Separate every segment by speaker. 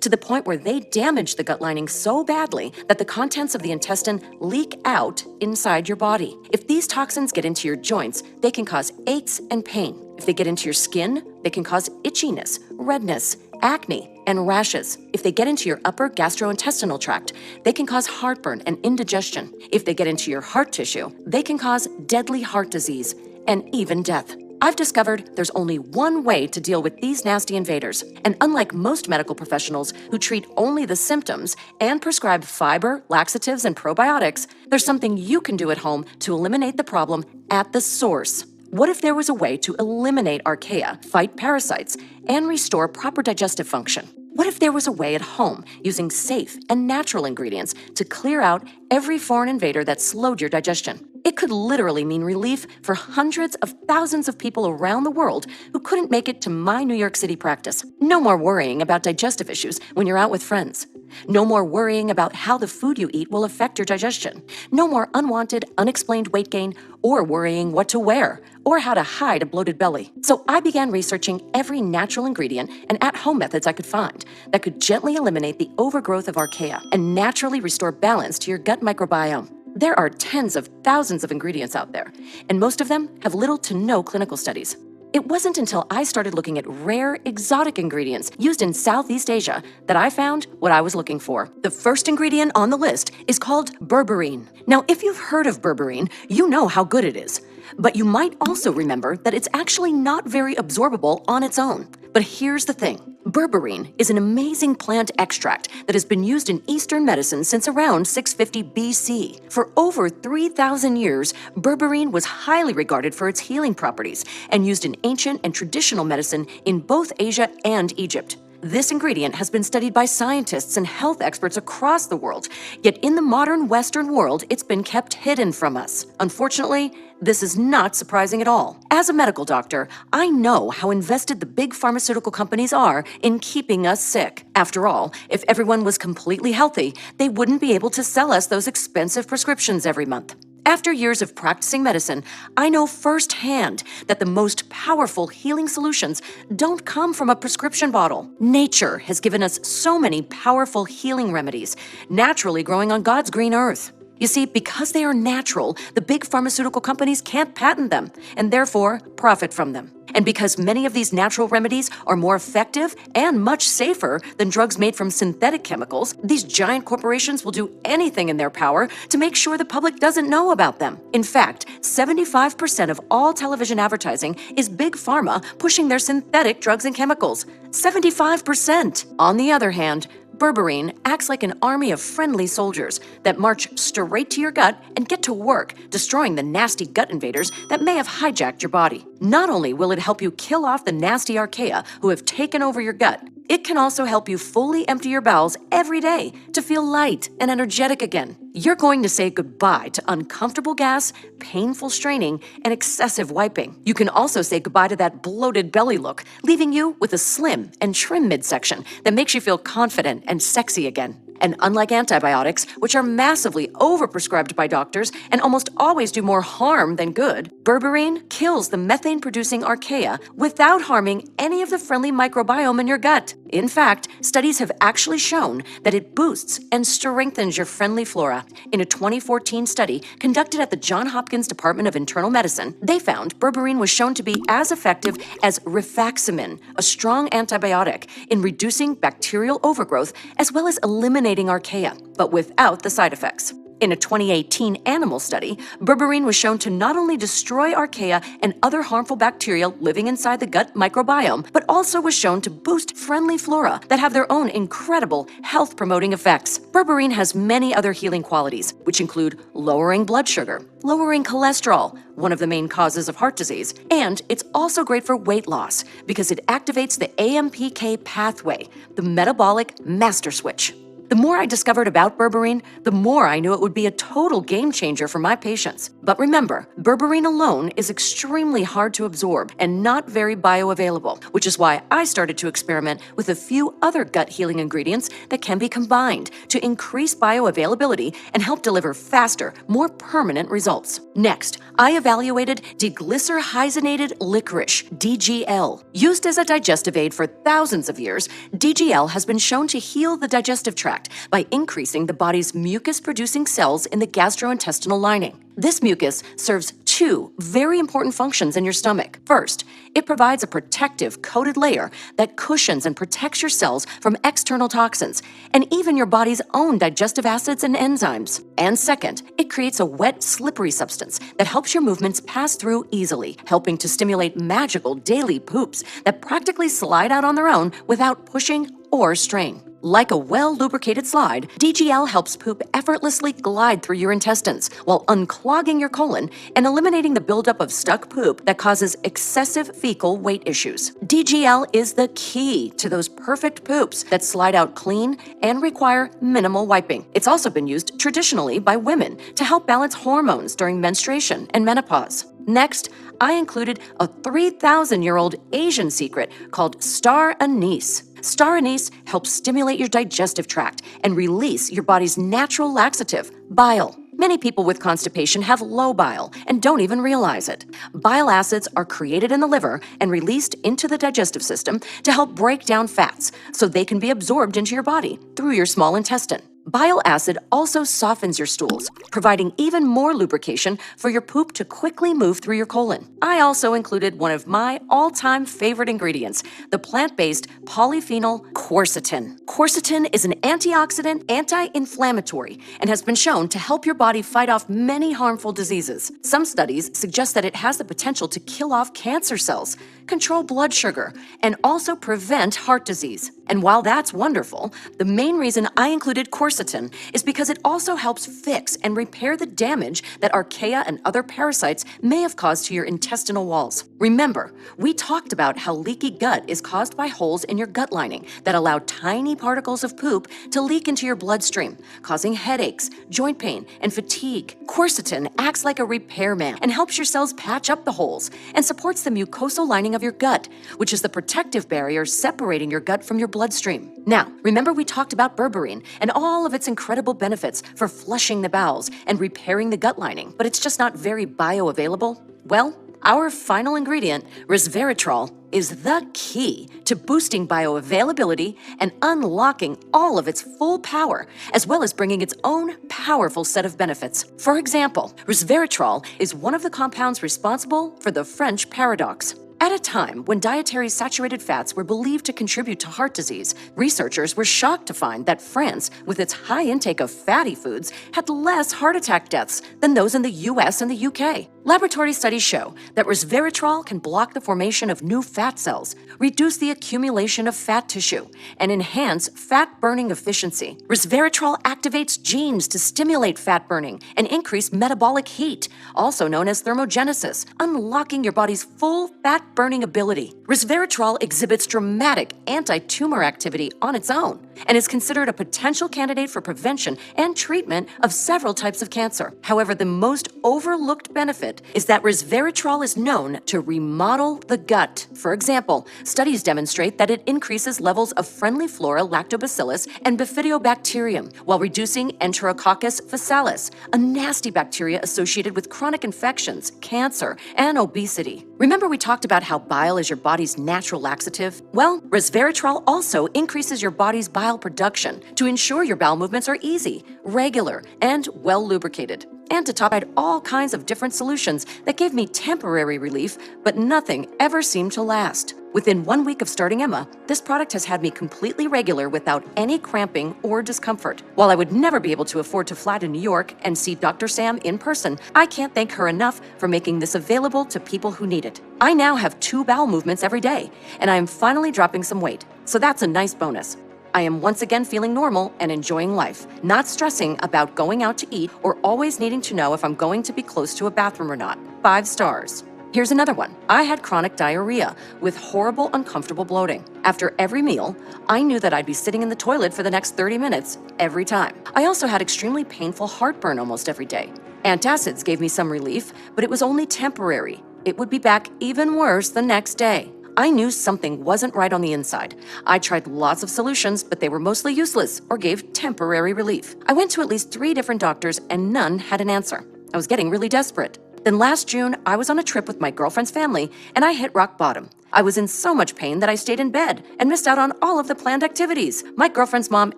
Speaker 1: to the point where they damage the gut lining so badly that the contents of the intestine leak out inside your body. If these toxins get into your joints, they can cause aches and pain. If they get into your skin, they can cause itchiness, redness, acne, and rashes. If they get into your upper gastrointestinal tract, they can cause heartburn and indigestion. If they get into your heart tissue, they can cause deadly heart disease and even death. I've discovered there's only one way to deal with these nasty invaders. And unlike most medical professionals who treat only the symptoms and prescribe fiber, laxatives, and probiotics, there's something you can do at home to eliminate the problem at the source. What if there was a way to eliminate archaea, fight parasites, and restore proper digestive function? What if there was a way at home, using safe and natural ingredients, to clear out every foreign invader that slowed your digestion? It could literally mean relief for hundreds of thousands of people around the world who couldn't make it to my New York City practice. No more worrying about digestive issues when you're out with friends. No more worrying about how the food you eat will affect your digestion. No more unwanted, unexplained weight gain, or worrying what to wear, or how to hide a bloated belly. So I began researching every natural ingredient and at-home methods I could find that could gently eliminate the overgrowth of archaea and naturally restore balance to your gut microbiome. There are tens of thousands of ingredients out there, and most of them have little to no clinical studies. It wasn't until I started looking at rare, exotic ingredients used in Southeast Asia that I found what I was looking for. The first ingredient on the list is called berberine. Now, if you've heard of berberine, you know how good it is. But you might also remember that it's actually not very absorbable on its own. But here's the thing. Berberine is an amazing plant extract that has been used in Eastern medicine since around 650 BC. For over 3,000 years, berberine was highly regarded for its healing properties and used in ancient and traditional medicine in both Asia and Egypt. This ingredient has been studied by scientists and health experts across the world, yet in the modern Western world, it's been kept hidden from us. Unfortunately, this is not surprising at all. As a medical doctor, I know how invested the big pharmaceutical companies are in keeping us sick. After all, if everyone was completely healthy, they wouldn't be able to sell us those expensive prescriptions every month. After years of practicing medicine, I know firsthand that the most powerful healing solutions don't come from a prescription bottle. Nature has given us so many powerful healing remedies, naturally growing on God's green earth. You see, because they are natural, the big pharmaceutical companies can't patent them and therefore profit from them. And because many of these natural remedies are more effective and much safer than drugs made from synthetic chemicals, these giant corporations will do anything in their power to make sure the public doesn't know about them. In fact, 75% of all television advertising is big pharma pushing their synthetic drugs and chemicals. 75%! On the other hand, berberine acts like an army of friendly soldiers that march straight to your gut and get to work, destroying the nasty gut invaders that may have hijacked your body. Not only will it help you kill off the nasty archaea who have taken over your gut, it can also help you fully empty your bowels every day to feel light and energetic again. You're going to say goodbye to uncomfortable gas, painful straining, and excessive wiping. You can also say goodbye to that bloated belly look, leaving you with a slim and trim midsection that makes you feel confident and sexy again. And unlike antibiotics, which are massively overprescribed by doctors and almost always do more harm than good, berberine kills the methane-producing archaea without harming any of the friendly microbiome in your gut. In fact, studies have actually shown that it boosts and strengthens your friendly flora. In a 2014 study conducted at the Johns Hopkins Department of Internal Medicine, they found berberine was shown to be as effective as rifaximin, a strong antibiotic, in reducing bacterial overgrowth as well as eliminating archaea, but without the side effects. In a 2018 animal study, berberine was shown to not only destroy archaea and other harmful bacteria living inside the gut microbiome, but also was shown to boost friendly flora that have their own incredible health-promoting effects. Berberine has many other healing qualities, which include lowering blood sugar, lowering cholesterol, one of the main causes of heart disease, and it's also great for weight loss because it activates the AMPK pathway, the metabolic master switch. The more I discovered about berberine, the more I knew it would be a total game changer for my patients. But remember, berberine alone is extremely hard to absorb and not very bioavailable, which is why I started to experiment with a few other gut healing ingredients that can be combined to increase bioavailability and help deliver faster, more permanent results. Next, I evaluated deglycyrrhizated licorice, DGL. Used as a digestive aid for thousands of years, DGL has been shown to heal the digestive tract by increasing the body's mucus-producing cells in the gastrointestinal lining. This mucus serves two very important functions in your stomach. First, it provides a protective coated layer that cushions and protects your cells from external toxins and even your body's own digestive acids and enzymes. And second, it creates a wet, slippery substance that helps your movements pass through easily, helping to stimulate magical daily poops that practically slide out on their own without pushing or strain. Like a well-lubricated slide, DGL helps poop effortlessly glide through your intestines while unclogging your colon and eliminating the buildup of stuck poop that causes excessive fecal weight issues. DGL is the key to those perfect poops that slide out clean and require minimal wiping. It's also been used traditionally by women to help balance hormones during menstruation and menopause. Next, I included a 3,000-year-old Asian secret called star anise. Star anise helps stimulate your digestive tract and release your body's natural laxative, bile. Many people with constipation have low bile and don't even realize it. Bile acids are created in the liver and released into the digestive system to help break down fats so they can be absorbed into your body through your small intestine. Bile acid also softens your stools, providing even more lubrication for your poop to quickly move through your colon. I also included one of my all-time favorite ingredients, the plant-based polyphenol quercetin. Quercetin is an antioxidant, anti-inflammatory, and has been shown to help your body fight off many harmful diseases. Some studies suggest that it has the potential to kill off cancer cells, control blood sugar, and also prevent heart disease. And while that's wonderful, the main reason I included quercetin is because it also helps fix and repair the damage that archaea and other parasites may have caused to your intestinal walls. Remember, we talked about how leaky gut is caused by holes in your gut lining that allow tiny particles of poop to leak into your bloodstream, causing headaches, joint pain, and fatigue. Quercetin acts like a repairman and helps your cells patch up the holes and supports the mucosal lining of your gut, which is the protective barrier separating your gut from your bloodstream. Now, remember we talked about berberine and all of its incredible benefits for flushing the bowels and repairing the gut lining, but it's just not very bioavailable? Well, our final ingredient, resveratrol, is the key to boosting bioavailability and unlocking all of its full power, as well as bringing its own powerful set of benefits. For example, resveratrol is one of the compounds responsible for the French paradox. At a time when dietary saturated fats were believed to contribute to heart disease, researchers were shocked to find that France, with its high intake of fatty foods, had less heart attack deaths than those in the US and the UK. Laboratory studies show that resveratrol can block the formation of new fat cells, reduce the accumulation of fat tissue, and enhance fat burning efficiency. Resveratrol activates genes to stimulate fat burning and increase metabolic heat, also known as thermogenesis, unlocking your body's full fat burning ability. Resveratrol exhibits dramatic anti-tumor activity on its own and is considered a potential candidate for prevention and treatment of several types of cancer. However, the most overlooked benefit is that resveratrol is known to remodel the gut. For example, studies demonstrate that it increases levels of friendly flora lactobacillus and bifidobacterium while reducing Enterococcus faecalis, a nasty bacteria associated with chronic infections, cancer, and obesity. Remember we talked about how bile is your body's natural laxative? Well, resveratrol also increases your body's bile production to ensure your bowel movements are easy, regular, and well lubricated. And to top, I had all kinds of different solutions that gave me temporary relief, but nothing ever seemed to last. Within 1 week of starting Emma, this product has had me completely regular without any cramping or discomfort. While I would never be able to afford to fly to New York and see Dr. Sam in person, I can't thank her enough for making this available to people who need it. I now have 2 bowel movements every day, and I am finally dropping some weight, so that's a nice bonus. I am once again feeling normal and enjoying life, not stressing about going out to eat or always needing to know if I'm going to be close to a bathroom or not. 5 stars. Here's another one. I had chronic diarrhea with horrible, uncomfortable bloating. After every meal, I knew that I'd be sitting in the toilet for the next 30 minutes every time. I also had extremely painful heartburn almost every day. Antacids gave me some relief, but it was only temporary. It would be back even worse the next day. I knew something wasn't right on the inside. I tried lots of solutions, but they were mostly useless or gave temporary relief. I went to at least 3 different doctors and none had an answer. I was getting really desperate. Then last June, I was on a trip with my girlfriend's family and I hit rock bottom. I was in so much pain that I stayed in bed and missed out on all of the planned activities. My girlfriend's mom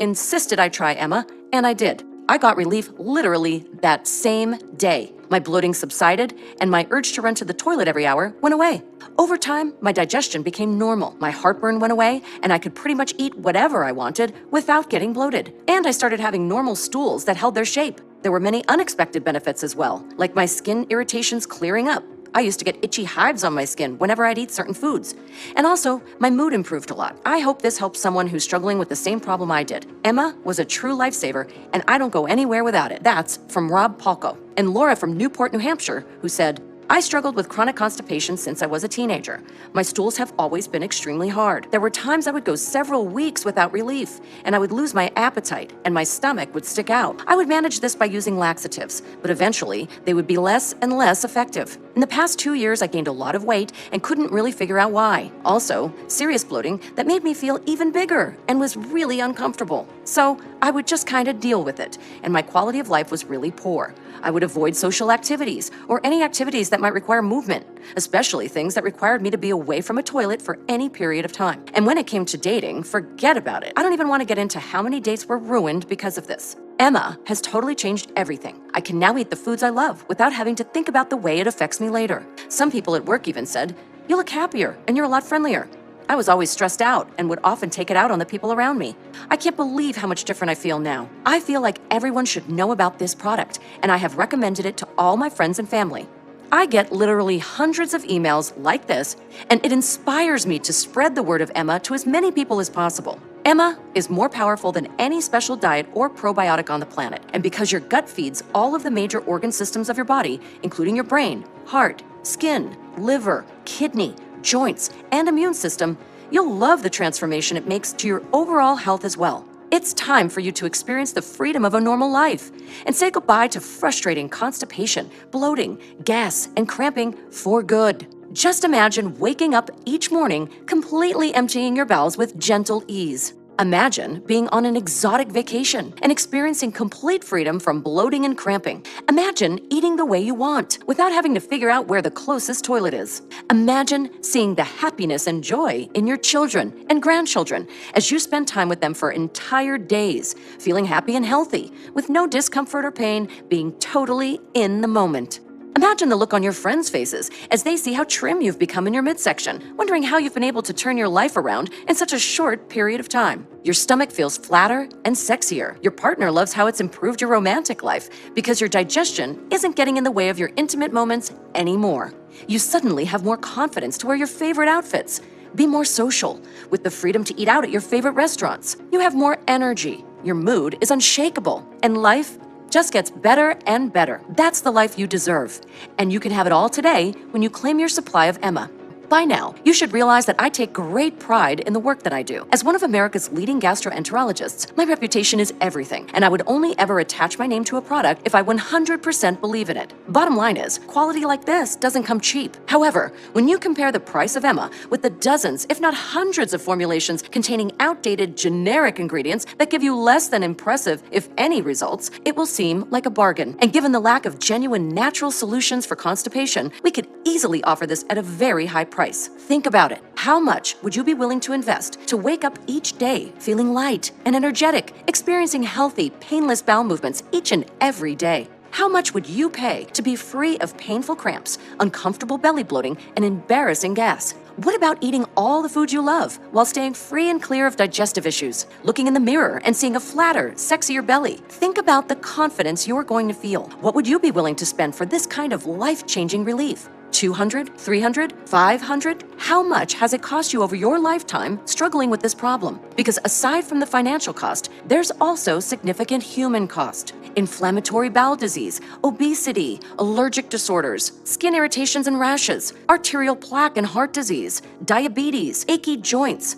Speaker 1: insisted I try Emma, and I did. I got relief literally that same day. My bloating subsided, and my urge to run to the toilet every hour went away. Over time, my digestion became normal. My heartburn went away, and I could pretty much eat whatever I wanted without getting bloated. And I started having normal stools that held their shape. There were many unexpected benefits as well, like my skin irritations clearing up. I used to get itchy hives on my skin whenever I'd eat certain foods. And also, my mood improved a lot. I hope this helps someone who's struggling with the same problem I did. Emma was a true lifesaver, and I don't go anywhere without it. That's from Rob Palco. And Laura from Newport, New Hampshire, who said, I struggled with chronic constipation since I was a teenager. My stools have always been extremely hard. There were times I would go several weeks without relief, and I would lose my appetite, and my stomach would stick out. I would manage this by using laxatives, but eventually they would be less and less effective. In the past 2 years, I gained a lot of weight and couldn't really figure out why. Also, serious bloating that made me feel even bigger and was really uncomfortable. So I would just kind of deal with it, and my quality of life was really poor. I would avoid social activities or any activities that might require movement, especially things that required me to be away from a toilet for any period of time. And when it came to dating, forget about it. I don't even want to get into how many dates were ruined because of this. Emma has totally changed everything. I can now eat the foods I love without having to think about the way it affects me later. Some people at work even said, "You look happier and you're a lot friendlier." I was always stressed out and would often take it out on the people around me. I can't believe how much different I feel now. I feel like everyone should know about this product, and I have recommended it to all my friends and family. I get literally hundreds of emails like this, and it inspires me to spread the word of Emma to as many people as possible. Emma is more powerful than any special diet or probiotic on the planet, and because your gut feeds all of the major organ systems of your body, including your brain, heart, skin, liver, kidney, joints, and immune system, you'll love the transformation it makes to your overall health as well. It's time for you to experience the freedom of a normal life and say goodbye to frustrating constipation, bloating, gas, and cramping for good. Just imagine waking up each morning completely emptying your bowels with gentle ease. Imagine being on an exotic vacation and experiencing complete freedom from bloating and cramping. Imagine eating the way you want without having to figure out where the closest toilet is. Imagine seeing the happiness and joy in your children and grandchildren as you spend time with them for entire days, feeling happy and healthy, with no discomfort or pain, being totally in the moment. Imagine the look on your friends' faces as they see how trim you've become in your midsection, wondering how you've been able to turn your life around in such a short period of time. Your stomach feels flatter and sexier. Your partner loves how it's improved your romantic life because your digestion isn't getting in the way of your intimate moments anymore. You suddenly have more confidence to wear your favorite outfits, be more social, with the freedom to eat out at your favorite restaurants. You have more energy. Your mood is unshakable, and life just gets better and better. That's the life you deserve. And you can have it all today when you claim your supply of Emma. By now, you should realize that I take great pride in the work that I do. As one of America's leading gastroenterologists, my reputation is everything, and I would only ever attach my name to a product if I 100% believe in it. Bottom line is, quality like this doesn't come cheap. However, when you compare the price of Emma with the dozens, if not hundreds of formulations containing outdated generic ingredients that give you less than impressive, if any, results, it will seem like a bargain. And given the lack of genuine natural solutions for constipation, we could easily offer this at a very high price. Think about it. How much would you be willing to invest to wake up each day feeling light and energetic, experiencing healthy, painless bowel movements each and every day? How much would you pay to be free of painful cramps, uncomfortable belly bloating, and embarrassing gas? What about eating all the foods you love while staying free and clear of digestive issues? Looking in the mirror and seeing a flatter, sexier belly? Think about the confidence you're going to feel. What would you be willing to spend for this kind of life-changing relief? $200, $300, $500? How much has it cost you over your lifetime struggling with this problem? Because aside from the financial cost, there's also significant human cost. inflammatory bowel disease, obesity, allergic disorders, skin irritations and rashes, arterial plaque and heart disease, diabetes, achy joints,